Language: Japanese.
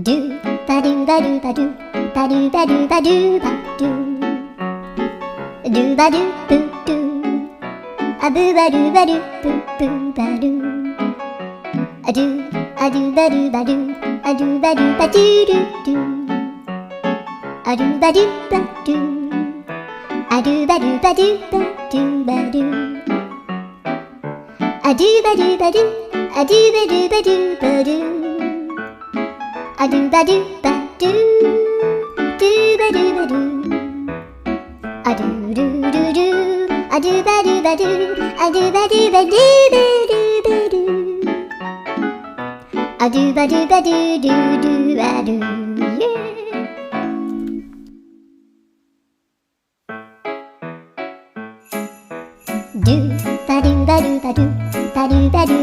ドゥバドゥバドゥバドゥバドゥバドゥバドゥバドゥドゥバドゥブドゥアブバドゥバドゥブブバドゥアドゥアドゥバドゥバドゥアドゥバドゥバドゥドゥドゥアドゥバドゥバドゥアドゥバドゥバドゥバドゥバドゥアドゥバドゥバドゥアドゥバドゥバドゥバドゥアドゥバドゥバドゥドゥバドゥバドゥアドゥルルルアドゥバドゥバドゥアドゥバドゥバドゥバドゥバドゥアドゥバドゥバドゥドゥドゥアドゥドゥバドゥバドゥバドゥバドゥバドゥ